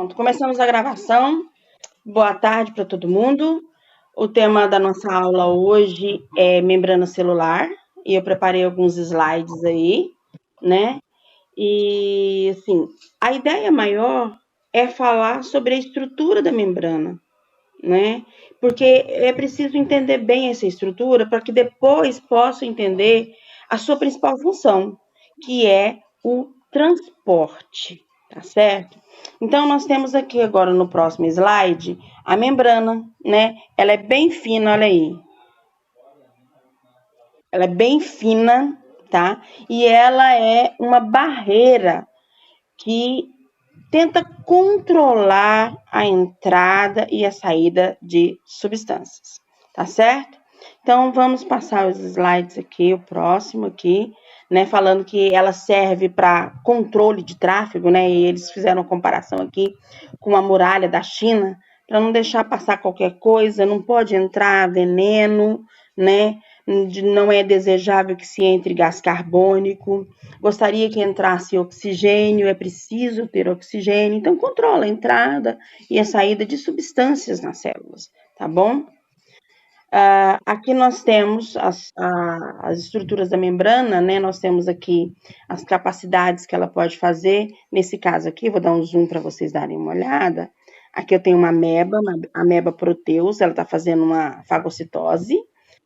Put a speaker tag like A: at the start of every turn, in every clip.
A: Pronto, começamos a gravação. Boa tarde para todo mundo. O tema da nossa aula hoje é membrana celular e eu preparei alguns slides aí, né? E assim, a ideia maior é falar sobre a estrutura da membrana, né? Porque é preciso entender bem essa estrutura para que depois possa entender a sua principal função, que é o transporte, tá certo? Então, nós temos aqui agora no próximo slide a membrana, né? Ela é bem fina, olha aí. Ela é bem fina, tá? E ela é uma barreira que tenta controlar a entrada e a saída de substâncias, tá certo? Então, vamos passar os slides aqui, o próximo aqui, né, falando que ela serve para controle de tráfego, né, e eles fizeram uma comparação aqui com a muralha da China, para não deixar passar qualquer coisa, não pode entrar veneno, né, não é desejável que se entre gás carbônico, gostaria que entrasse oxigênio, é preciso ter oxigênio, então controla a entrada e a saída de substâncias nas células, tá bom? Aqui nós temos as estruturas da membrana, né? Nós temos aqui as capacidades que ela pode fazer. Nesse caso aqui, vou dar um zoom para vocês darem uma olhada. Aqui eu tenho uma ameba proteus, ela está fazendo uma fagocitose,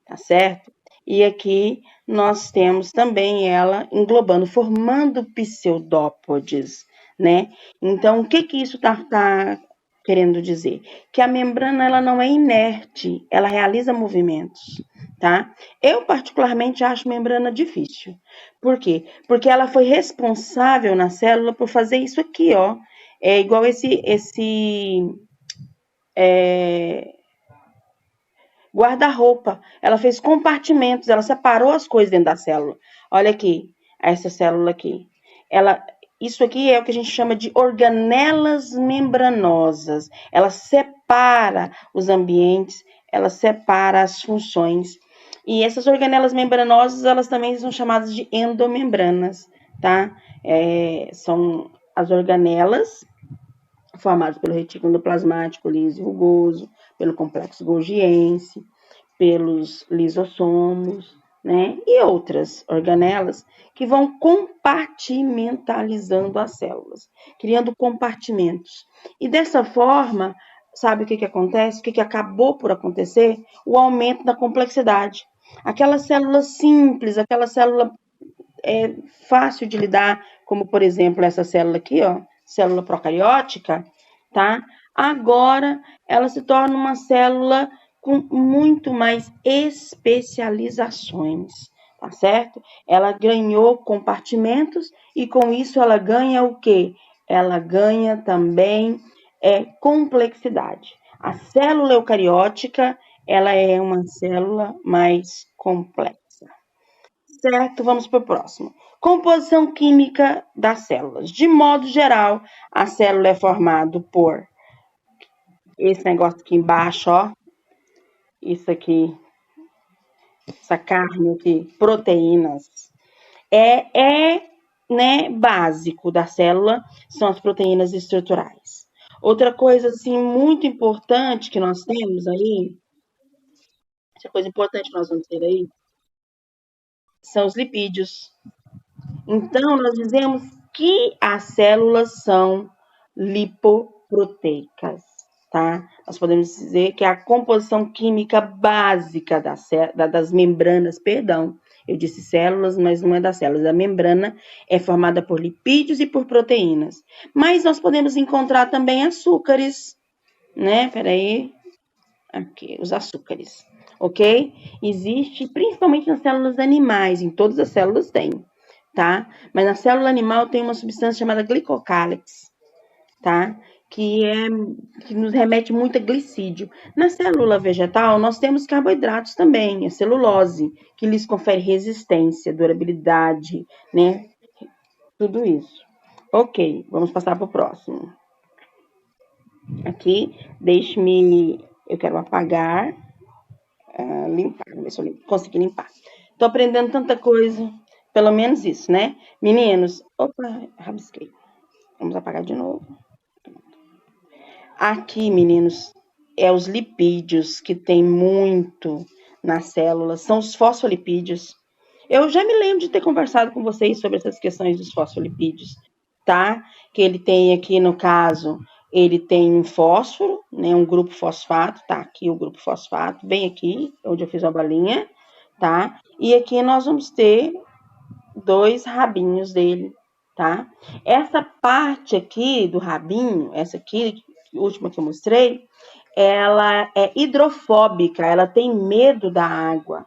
A: tá certo? E aqui nós temos também ela englobando, formando pseudópodes, né? Então, o que isso tá querendo dizer? Que a membrana ela não é inerte, ela realiza movimentos, tá? Eu particularmente acho membrana difícil. Por quê? Porque ela foi responsável na célula por fazer isso aqui, ó. É igual guarda-roupa. Ela fez compartimentos, ela separou as coisas dentro da célula. Olha aqui, essa célula aqui. Isso aqui é o que a gente chama de organelas membranosas. Ela separa os ambientes, ela separa as funções. E essas organelas membranosas, elas também são chamadas de endomembranas, tá? São as organelas formadas pelo retículo endoplasmático liso e rugoso, pelo complexo golgiense, pelos lisossomos, né? E outras organelas que vão compartimentalizando as células, criando compartimentos. E dessa forma, sabe o que acontece? O que acabou por acontecer? O aumento da complexidade. Aquela célula simples, aquela célula fácil de lidar, como por exemplo essa célula aqui, ó, célula procariótica, tá? Agora ela se torna uma célula com muito mais especializações, tá certo? Ela ganhou compartimentos e com isso ela ganha o quê? Ela ganha também complexidade. A célula eucariótica, ela é uma célula mais complexa. Certo, vamos para o próximo. Composição química das células. De modo geral, a célula é formada por esse negócio aqui embaixo, ó. Isso aqui, essa carne aqui, proteínas. Né, básico da célula são as proteínas estruturais. Outra coisa, assim, muito importante que nós temos aí, outra coisa importante que nós vamos ter aí, são os lipídios. Então, nós dizemos que as células são lipoproteicas, tá? Nós podemos dizer que é a composição química básica das membranas, perdão, eu disse células, mas não é das células. A membrana é formada por lipídios e por proteínas. Mas nós podemos encontrar também açúcares, né? Peraí. Aqui, os açúcares, ok? Existe principalmente nas células animais, em todas as células tem, tá? Mas na célula animal tem uma substância chamada glicocálix, tá? Que nos remete muito a glicídio. Na célula vegetal, nós temos carboidratos também, a celulose, que lhes confere resistência, durabilidade, né? Tudo isso. Ok, vamos passar para o próximo. Aqui, eu quero apagar, limpar, vamos ver se eu consegui limpar. Tô aprendendo tanta coisa, pelo menos isso, né? Meninos, opa, rabisquei. Vamos apagar de novo. Aqui, meninos, é os lipídios que tem muito nas células, são os fosfolipídios. Eu já me lembro de ter conversado com vocês sobre essas questões dos fosfolipídios, tá? Que ele tem aqui, no caso, ele tem um fósforo, né? Um grupo fosfato, tá aqui o grupo fosfato, bem aqui, onde eu fiz a bolinha, tá? E aqui nós vamos ter dois rabinhos dele, tá? Essa parte aqui do rabinho, essa aqui, última que eu mostrei, ela é hidrofóbica, ela tem medo da água,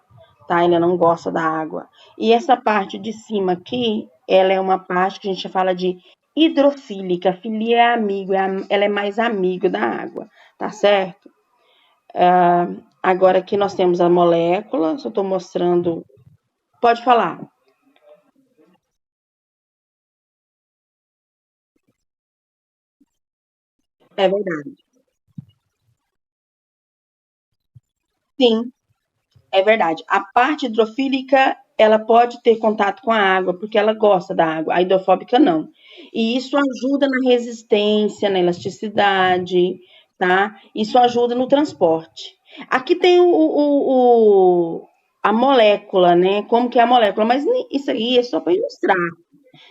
A: tá? Ela não gosta da água. E essa parte de cima aqui, ela é uma parte que a gente fala de hidrofílica. Filia é amigo, ela é mais amigo da água, tá certo? Agora aqui nós temos a molécula, só estou mostrando. Pode falar. É verdade. Sim, é verdade. A parte hidrofílica, ela pode ter contato com a água, porque ela gosta da água. A hidrofóbica, não. E isso ajuda na resistência, na elasticidade, tá? Isso ajuda no transporte. Aqui tem a molécula, né? Como que é a molécula? Mas isso aí é só para ilustrar.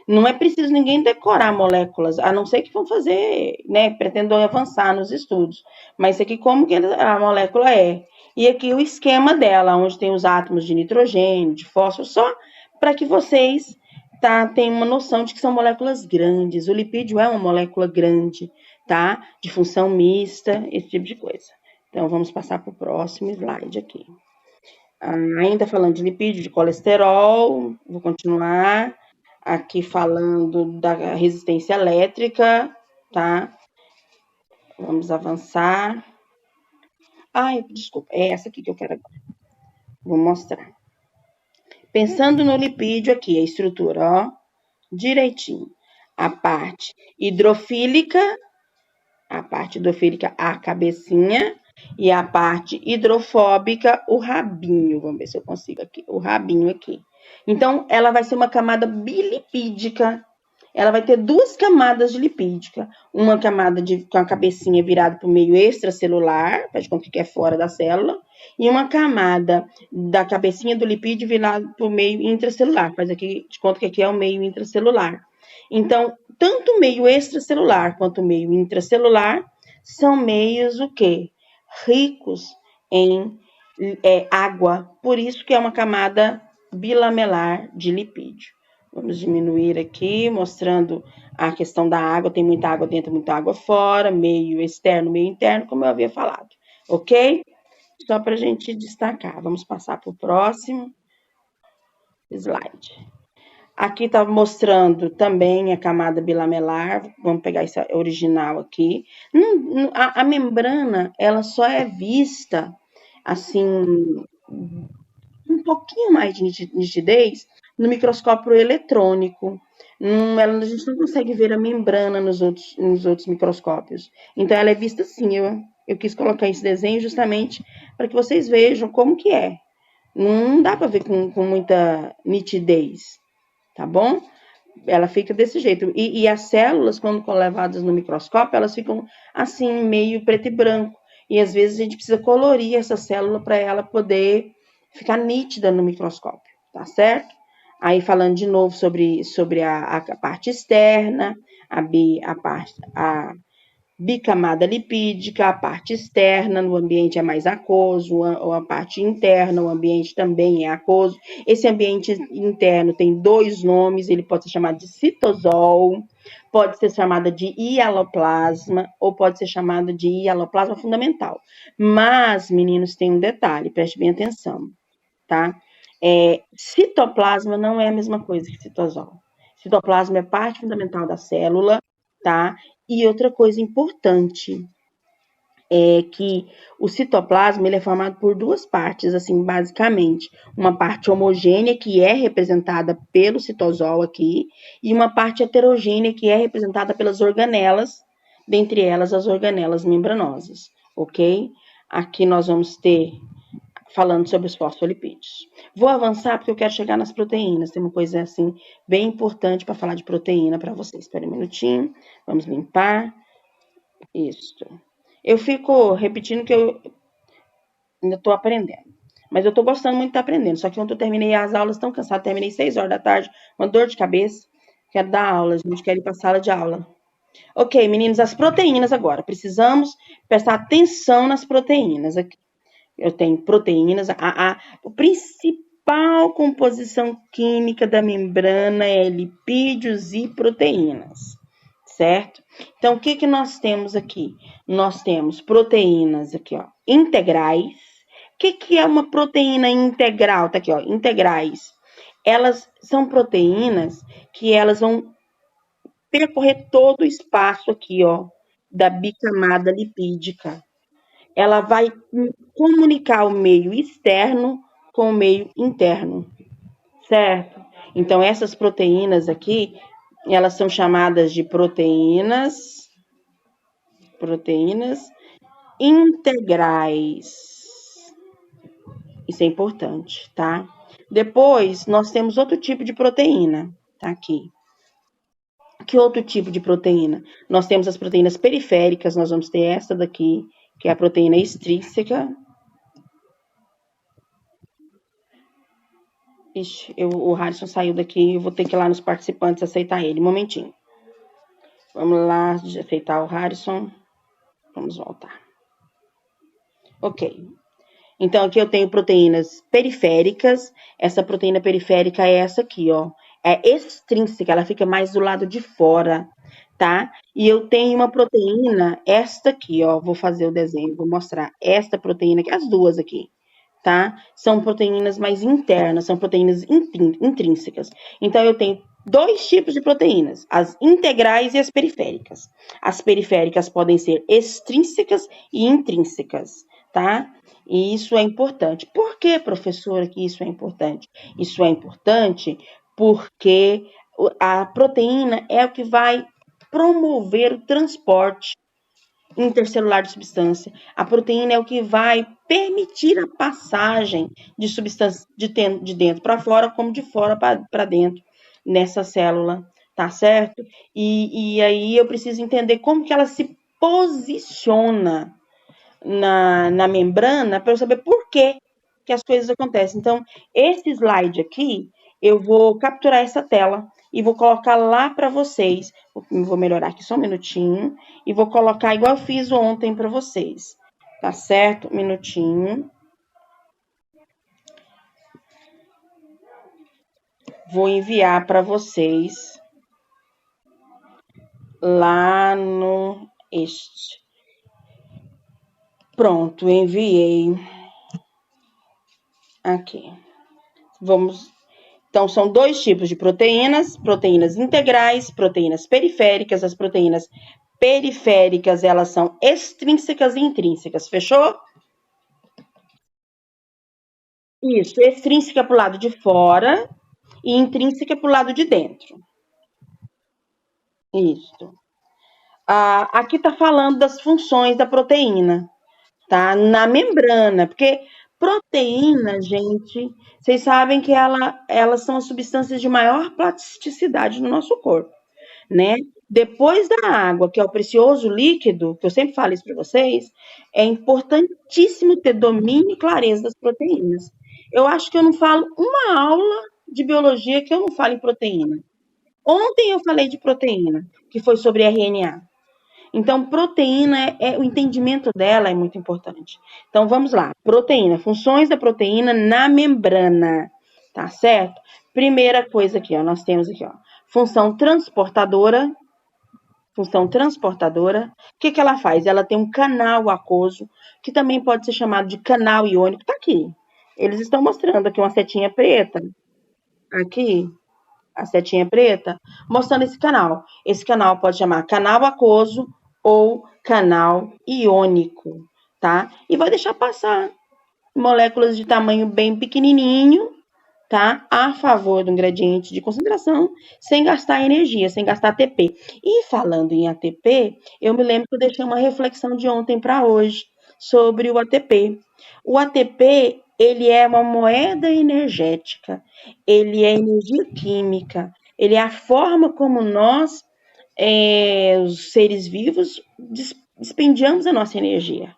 A: Não é preciso ninguém decorar moléculas, a não ser que vão fazer, né, pretendam avançar nos estudos. Mas isso aqui, como que a molécula é? E aqui o esquema dela, onde tem os átomos de nitrogênio, de fósforo, só para que vocês tenham uma noção de que são moléculas grandes. O lipídio é uma molécula grande, tá? De função mista, esse tipo de coisa. Então, vamos passar para o próximo slide aqui. Ainda falando de lipídio, de colesterol, vou continuar aqui falando da resistência elétrica, tá? Vamos avançar. Ai, desculpa, é essa aqui que eu quero agora. Vou mostrar. Pensando no lipídio aqui, a estrutura, ó, direitinho. A parte hidrofílica, a cabecinha, e a parte hidrofóbica, o rabinho. Vamos ver se eu consigo aqui, o rabinho aqui. Então, ela vai ser uma camada bilipídica. Ela vai ter duas camadas de lipídica. Uma camada com a cabecinha virada para o meio extracelular, faz de conta que é fora da célula, e uma camada da cabecinha do lipídio virada para o meio intracelular, faz aqui de conta que aqui é o meio intracelular. Então, tanto o meio extracelular quanto o meio intracelular são meios o quê? Ricos em água, por isso que é uma camada bilamelar de lipídio. Vamos diminuir aqui, mostrando a questão da água. Tem muita água dentro, muita água fora, meio externo, meio interno, como eu havia falado. Ok? Só para a gente destacar. Vamos passar para o próximo slide. Aqui está mostrando também a camada bilamelar. Vamos pegar esse original aqui. A membrana, ela só é vista assim um pouquinho mais de nitidez no microscópio eletrônico. A gente não consegue ver a membrana nos outros microscópios. Então, ela é vista assim. Eu quis colocar esse desenho justamente para que vocês vejam como que é. Não dá para ver com muita nitidez, tá bom? Ela fica desse jeito. E as células, quando levadas no microscópio, elas ficam assim, meio preto e branco. E às vezes a gente precisa colorir essa célula para ela poder ficar nítida no microscópio, tá certo? Aí falando de novo sobre a parte externa, a bicamada lipídica, a parte externa, no ambiente é mais aquoso, a parte interna, o ambiente também é aquoso. Esse ambiente interno tem dois nomes, ele pode ser chamado de citosol, pode ser chamada de hialoplasma, ou pode ser chamada de hialoplasma fundamental. Mas, meninos, tem um detalhe, preste bem atenção, tá? Citoplasma não é a mesma coisa que citosol. Citoplasma é parte fundamental da célula, tá? E outra coisa importante é que o citoplasma ele é formado por duas partes, assim, basicamente. Uma parte homogênea, que é representada pelo citosol aqui, e uma parte heterogênea, que é representada pelas organelas, dentre elas as organelas membranosas, ok? Aqui nós vamos ter falando sobre os fosfolipídios. Vou avançar porque eu quero chegar nas proteínas. Tem uma coisa assim bem importante para falar de proteína para vocês. Espera um minutinho. Vamos limpar. Isso. Eu fico repetindo que eu ainda estou aprendendo. Mas eu estou gostando muito de estar aprendendo. Só que ontem eu terminei as aulas tão cansada, terminei 6 horas da tarde, uma dor de cabeça. Quero dar aula, a gente quer ir para a sala de aula. Ok, meninos, as proteínas agora. Precisamos prestar atenção nas proteínas. Aqui. Eu tenho proteínas. A principal composição química da membrana é lipídios e proteínas, certo? Então, o que que nós temos aqui? Nós temos proteínas aqui, ó, integrais. O que que é uma proteína integral? Tá aqui, ó, integrais. Elas são proteínas que elas vão percorrer todo o espaço aqui, ó, da bicamada lipídica. Ela vai comunicar o meio externo com o meio interno, certo? Então, essas proteínas aqui, elas são chamadas de proteínas integrais. Isso é importante, tá? Depois, nós temos outro tipo de proteína, tá aqui. Que outro tipo de proteína? Nós temos as proteínas periféricas, nós vamos ter essa daqui, que é a proteína extrínseca. Ixi, o Harrison saiu daqui, eu vou ter que ir lá nos participantes aceitar ele. Um momentinho. Vamos lá, aceitar o Harrison. Vamos voltar. Ok. Então, aqui eu tenho proteínas periféricas. Essa proteína periférica é essa aqui, ó. É extrínseca, ela fica mais do lado de fora, tá? E eu tenho uma proteína, esta aqui, ó. Vou fazer o desenho, vou mostrar. Esta proteína aqui, as duas aqui, tá? São proteínas mais internas, são proteínas intrínsecas. Então, eu tenho dois tipos de proteínas, as integrais e as periféricas. As periféricas podem ser extrínsecas e intrínsecas, tá? E isso é importante. Por que, professora, que isso é importante? Isso é importante porque a proteína é o que vai promover o transporte intercelular de substância. A proteína é o que vai permitir a passagem de substância de dentro para fora, como de fora para dentro, nessa célula, tá certo? E aí eu preciso entender como que ela se posiciona na membrana para eu saber por que as coisas acontecem. Então, esse slide aqui, eu vou capturar essa tela e vou colocar lá para vocês. Vou melhorar aqui só um minutinho e vou colocar igual eu fiz ontem para vocês. Tá certo? Um minutinho. Vou enviar para vocês lá no este. Pronto, enviei. Aqui. Vamos. Então, são dois tipos de proteínas: proteínas integrais, proteínas periféricas. As proteínas periféricas, elas são extrínsecas e intrínsecas. Fechou? Isso, extrínseca para o lado de fora e intrínseca para o lado de dentro. Isso. Aqui está falando das funções da proteína, tá? Na membrana, porque proteína, gente, vocês sabem que elas são as substâncias de maior plasticidade no nosso corpo, né? Depois da água, que é o precioso líquido, que eu sempre falo isso para vocês, é importantíssimo ter domínio e clareza das proteínas. Eu acho que eu não falo uma aula de biologia que eu não falo em proteína. Ontem eu falei de proteína, que foi sobre RNA. Então, proteína, o entendimento dela é muito importante. Então, vamos lá. Proteína, funções da proteína na membrana, tá certo? Primeira coisa aqui, ó, nós temos aqui, ó, função transportadora. Função transportadora. O que ela faz? Ela tem um canal aquoso, que também pode ser chamado de canal iônico. Tá aqui. Eles estão mostrando aqui uma setinha preta. Aqui, a setinha preta, mostrando esse canal. Esse canal pode chamar canal aquoso ou canal iônico, tá? E vai deixar passar moléculas de tamanho bem pequenininho, tá? A favor do gradiente de concentração, sem gastar energia, sem gastar ATP. E falando em ATP, eu me lembro que eu deixei uma reflexão de ontem para hoje sobre o ATP. O ATP, ele é uma moeda energética, ele é energia química, ele é a forma como nós, os seres vivos, dispendiamos a nossa energia,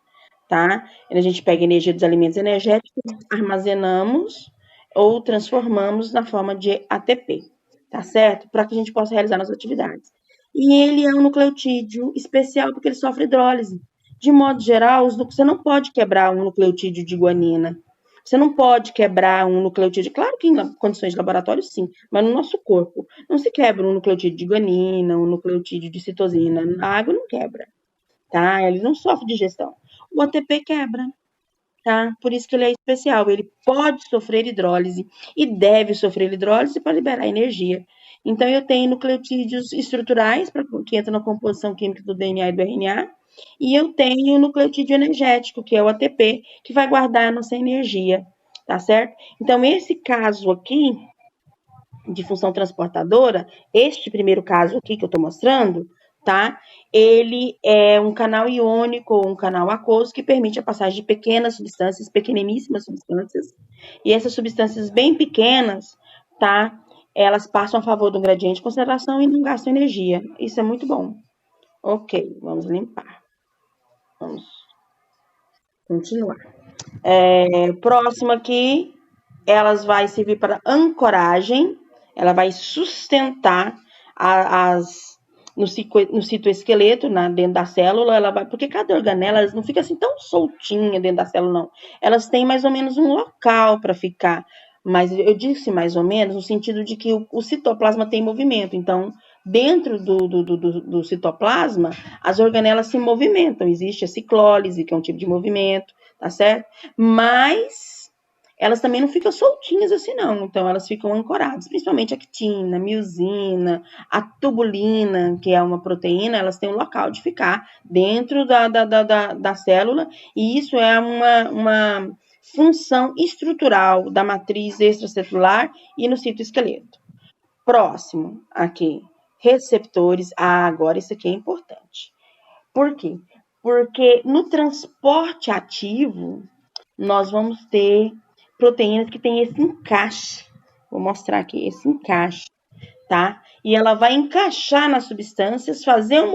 A: tá? A gente pega a energia dos alimentos energéticos, armazenamos ou transformamos na forma de ATP, tá certo? Para que a gente possa realizar nossas atividades. E ele é um nucleotídeo especial porque ele sofre hidrólise. De modo geral, você não pode quebrar um nucleotídeo de guanina. Você não pode quebrar um nucleotídeo. Claro que em condições de laboratório, sim, mas no nosso corpo não se quebra um nucleotídeo de guanina, um nucleotídeo de citosina. A água não quebra, tá? Ele não sofre digestão. O ATP quebra, tá? Por isso que ele é especial. Ele pode sofrer hidrólise e deve sofrer hidrólise para liberar energia. Então, eu tenho nucleotídeos estruturais, que entram na composição química do DNA e do RNA, e eu tenho o nucleotídeo energético, que é o ATP, que vai guardar a nossa energia, tá certo? Então, esse caso aqui, de função transportadora, este primeiro caso aqui que eu estou mostrando, tá? Ele é um canal iônico ou um canal aquoso que permite a passagem de pequenas substâncias, pequeníssimas substâncias, e essas substâncias bem pequenas, tá? Elas passam a favor do gradiente de concentração e não gastam energia. Isso é muito bom. Ok, vamos limpar. Vamos continuar. Próximo aqui, elas vai servir para ancoragem, ela vai sustentar no citoesqueleto, dentro da célula, porque cada organela elas não fica assim tão soltinha dentro da célula, não. Elas têm mais ou menos um local para ficar, mas eu disse mais ou menos no sentido de que o citoplasma tem movimento, então dentro do citoplasma, as organelas se movimentam, existe a ciclólise, que é um tipo de movimento, tá certo? Mas elas também não ficam soltinhas assim, não. Então, elas ficam ancoradas, principalmente a actina, a miosina, a tubulina, que é uma proteína, elas têm um local de ficar dentro da célula, e isso é uma função estrutural da matriz extracelular e no citoesqueleto. Próximo, aqui, receptores. Agora isso aqui é importante. Por quê? Porque no transporte ativo, nós vamos ter proteínas que têm esse encaixe. Vou mostrar aqui esse encaixe, tá? E ela vai encaixar nas substâncias, vai fazer um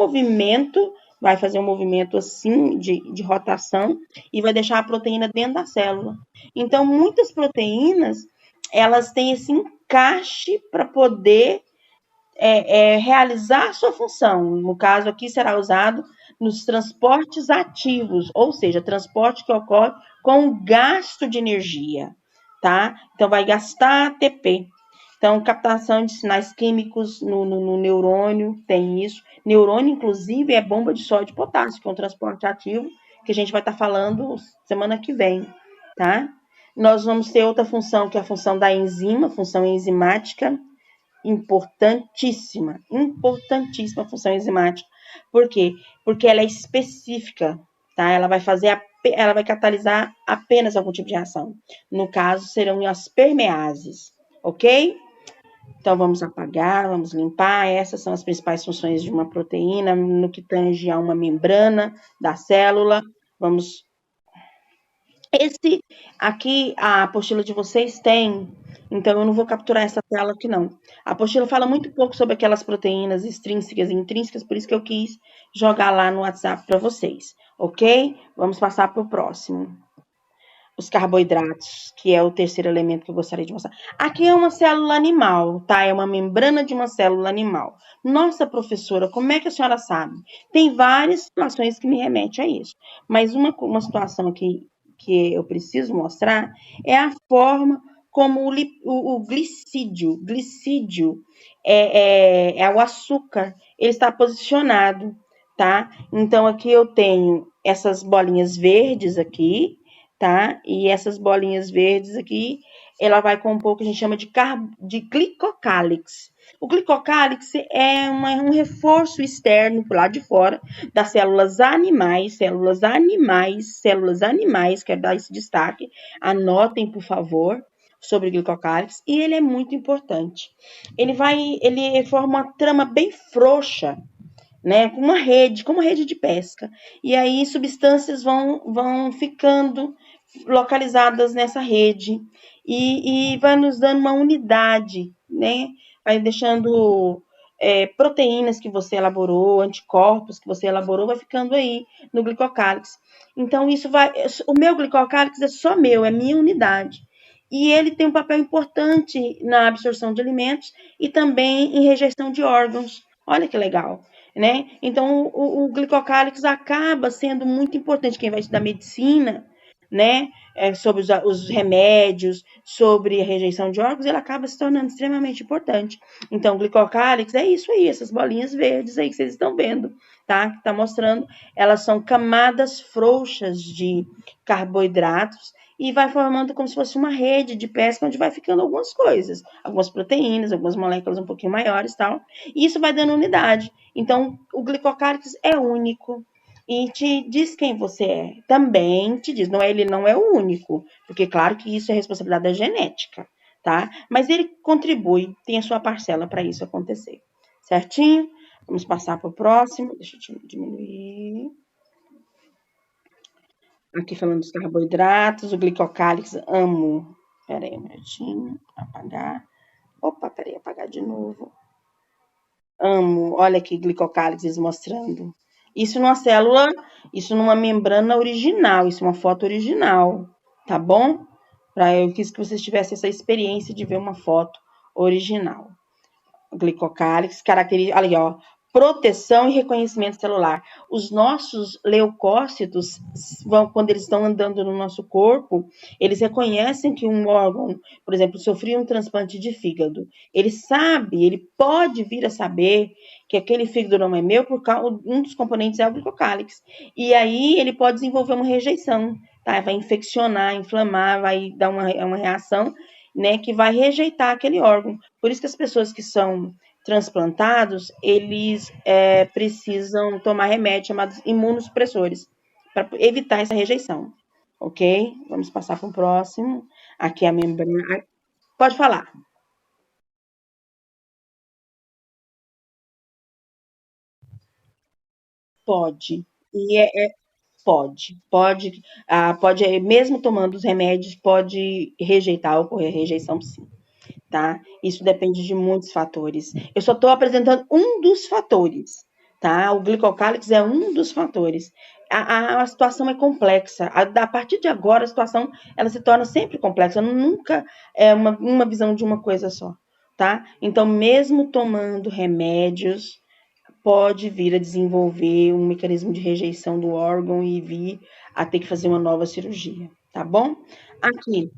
A: movimento assim de rotação e vai deixar a proteína dentro da célula. Então, muitas proteínas, elas têm esse encaixe para poder realizar sua função. No caso aqui, será usado nos transportes ativos, ou seja, transporte que ocorre com gasto de energia, tá? Então, vai gastar ATP. Então, captação de sinais químicos no neurônio, tem isso. Neurônio, inclusive, é bomba de sódio e potássio, que é um transporte ativo, que a gente vai estar falando semana que vem, tá? Nós vamos ter outra função, que é a função da enzima, função enzimática, importantíssima a função enzimática. Por quê? Porque ela é específica, tá? Ela vai catalisar apenas algum tipo de reação. No caso, serão as permeases, ok? Então, vamos apagar, vamos limpar. Essas são as principais funções de uma proteína no que tange a uma membrana da célula. Esse aqui, a apostila de vocês tem, então eu não vou capturar essa tela aqui não. A apostila fala muito pouco sobre aquelas proteínas extrínsecas e intrínsecas, por isso que eu quis jogar lá no WhatsApp para vocês, ok? Vamos passar para o próximo. Os carboidratos, que é o terceiro elemento que eu gostaria de mostrar. Aqui é uma célula animal, tá? É uma membrana de uma célula animal. Nossa, professora, como é que a senhora sabe? Tem várias situações que me remetem a isso, mas uma situação que eu preciso mostrar é a forma como o glicídio é o açúcar, ele está posicionado, tá? Então, aqui eu tenho essas bolinhas verdes aqui, tá? E essas bolinhas verdes aqui, ela vai compor o que a gente chama de glicocálix. O glicocálix é um reforço externo por lá de fora das células animais, quero dar esse destaque, anotem, por favor, sobre o glicocálix, e ele é muito importante. Ele forma uma trama bem frouxa, né, como uma rede de pesca, e aí substâncias vão ficando localizadas nessa rede, e vai nos dando uma unidade, né, vai deixando proteínas que você elaborou, anticorpos que você elaborou, vai ficando aí no glicocálix. Então, isso vai. O meu glicocálix é só meu, é minha unidade. E ele tem um papel importante na absorção de alimentos e também em rejeição de órgãos. Olha que legal, né? Então, o glicocálix acaba sendo muito importante. Quem vai estudar medicina, né? Sobre os remédios, sobre a rejeição de órgãos, ele acaba se tornando extremamente importante. Então, o glicocálix é isso aí, essas bolinhas verdes aí que vocês estão vendo, tá? Que tá mostrando, elas são camadas frouxas de carboidratos e vai formando como se fosse uma rede de pesca onde vai ficando algumas coisas, algumas proteínas, algumas moléculas um pouquinho maiores e tal. E isso vai dando unidade. Então, o glicocálix é único e te diz quem você é. Também te diz, ele não é o único, porque claro que isso é responsabilidade da genética, tá? Mas ele contribui, tem a sua parcela para isso acontecer. Certinho? Vamos passar para o próximo. Deixa eu diminuir. Aqui falando dos carboidratos, o glicocálix, amo. Pera aí um minutinho, apagar. Opa, peraí, apagar de novo. Amo, olha aqui, glicocálixes mostrando. Isso numa célula, isso numa membrana original, isso é uma foto original, tá bom? Eu quis que vocês tivessem essa experiência de ver uma foto original. Glicocálix, característica, ali ó, proteção e reconhecimento celular. Os nossos leucócitos, quando eles estão andando no nosso corpo, eles reconhecem que um órgão, por exemplo, sofreu um transplante de fígado. Ele sabe, ele pode vir a saber que aquele fígado não é meu, porque um dos componentes é o glicocálix. E aí ele pode desenvolver uma rejeição, tá? Vai infeccionar, inflamar, vai dar uma reação, né, que vai rejeitar aquele órgão. Por isso que as pessoas que são transplantados, eles precisam tomar remédios chamados imunossupressores para evitar essa rejeição, ok? Vamos passar para o próximo. Aqui é a membrana. Pode falar. Pode. E pode, mesmo tomando os remédios, pode rejeitar, ocorrer rejeição sim. Tá? Isso depende de muitos fatores. Eu só estou apresentando um dos fatores, tá? O glicocálix é um dos fatores. A situação é complexa. A partir de agora, a situação ela se torna sempre complexa. Nunca é uma visão de uma coisa só, tá? Então, mesmo tomando remédios, pode vir a desenvolver um mecanismo de rejeição do órgão e vir a ter que fazer uma nova cirurgia, tá bom? Aqui,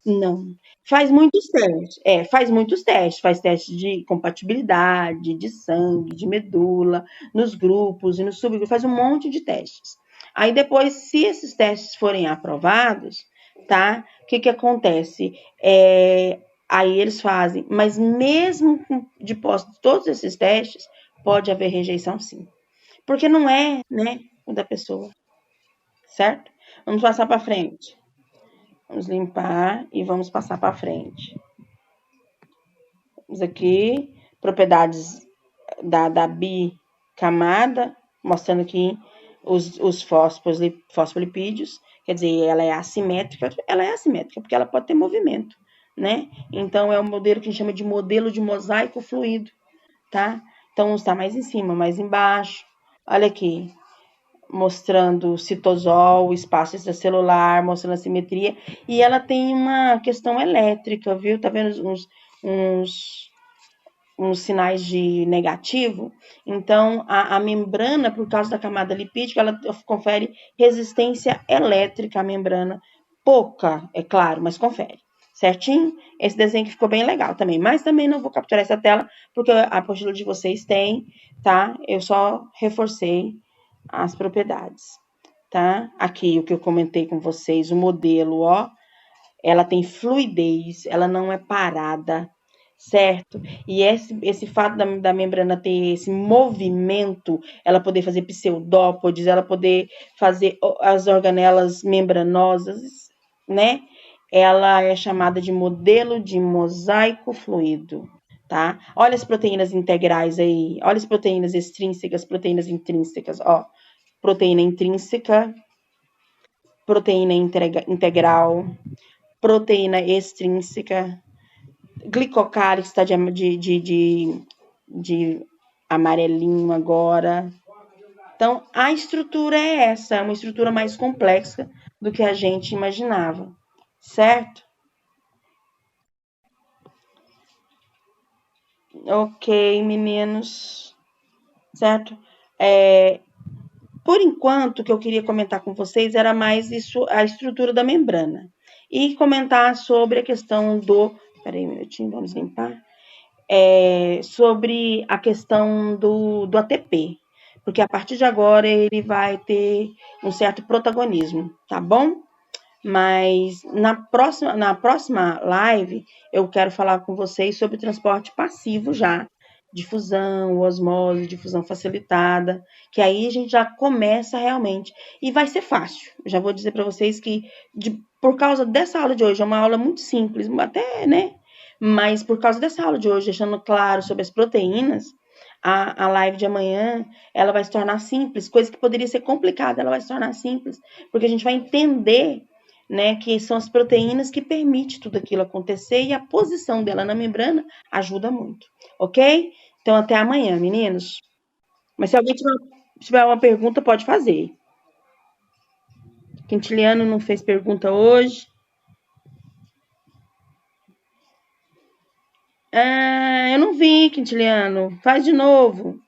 A: não. Faz muitos testes. Faz muitos testes. Faz testes de compatibilidade, de sangue, de medula, nos grupos e nos subgrupos. Faz um monte de testes. Aí depois, se esses testes forem aprovados, tá? O que que acontece? Aí eles fazem, mas mesmo de posse de todos esses testes, pode haver rejeição sim. Porque não é, né, o da pessoa, certo? Vamos passar para frente. Vamos limpar e vamos passar para frente. Vamos aqui, propriedades da bicamada, mostrando aqui os fosfolipídios, quer dizer, ela é assimétrica porque ela pode ter movimento, né? Então, é um modelo que a gente chama de modelo de mosaico fluido, tá? Então, está mais em cima, mais embaixo. Olha aqui, mostrando o citosol, o espaço extracelular, mostrando a simetria, e ela tem uma questão elétrica, viu? Tá vendo uns, uns sinais de negativo? Então, a membrana, por causa da camada lipídica, ela confere resistência elétrica à membrana. Pouca, é claro, mas confere. Certinho? Esse desenho que ficou bem legal também. Mas também não vou capturar essa tela, porque a apostila de vocês tem, tá? Eu só reforcei as propriedades, tá? Aqui o que eu comentei com vocês, o modelo, ó, ela tem fluidez, ela não é parada, certo? E esse fato da membrana ter esse movimento, ela poder fazer pseudópodes, ela poder fazer as organelas membranosas, né? Ela é chamada de modelo de mosaico fluido, tá? Olha as proteínas integrais aí, olha as proteínas extrínsecas, proteínas intrínsecas, ó. Proteína intrínseca, proteína integral, proteína extrínseca, Glicocálice está de amarelinho agora. Então, a estrutura é essa, é uma estrutura mais complexa do que a gente imaginava, certo? Ok, meninos, certo? É, por enquanto, o que eu queria comentar com vocês era mais isso, a estrutura da membrana. E comentar sobre a questão do. Peraí um minutinho, vamos limpar. Sobre a questão do ATP. Porque a partir de agora ele vai ter um certo protagonismo, tá bom? Mas na próxima live eu quero falar com vocês sobre transporte passivo já, difusão, osmose, difusão facilitada, que aí a gente já começa realmente e vai ser fácil. Eu já vou dizer para vocês que por causa dessa aula de hoje é uma aula muito simples, até, né? Mas por causa dessa aula de hoje, deixando claro sobre as proteínas, a live de amanhã ela vai se tornar simples, coisa que poderia ser complicada, ela vai se tornar simples, porque a gente vai entender, né, que são as proteínas que permitem tudo aquilo acontecer e a posição dela na membrana ajuda muito, ok? Então, até amanhã, meninos. Mas se alguém tiver uma pergunta, pode fazer. Quintiliano não fez pergunta hoje. Ah, eu não vi, Quintiliano. Faz de novo.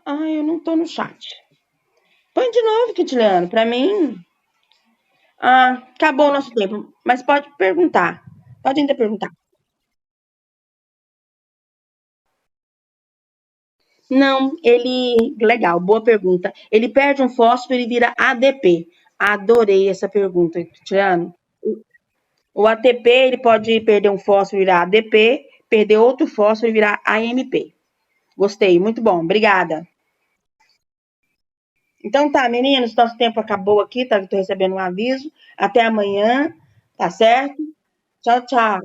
A: Ah, eu não tô no chat. Põe de novo, Quintiliano, para mim. Ah, acabou o nosso tempo, mas pode perguntar. Pode ainda perguntar. Não, ele. Legal, boa pergunta. Ele perde um fósforo e vira ADP. Adorei essa pergunta, Tiano. O ATP ele pode perder um fósforo e virar ADP, perder outro fósforo e virar AMP. Gostei, muito bom, obrigada. Então tá, meninos, nosso tempo acabou aqui, tá? Estou recebendo um aviso. Até amanhã, tá certo? Tchau, tchau.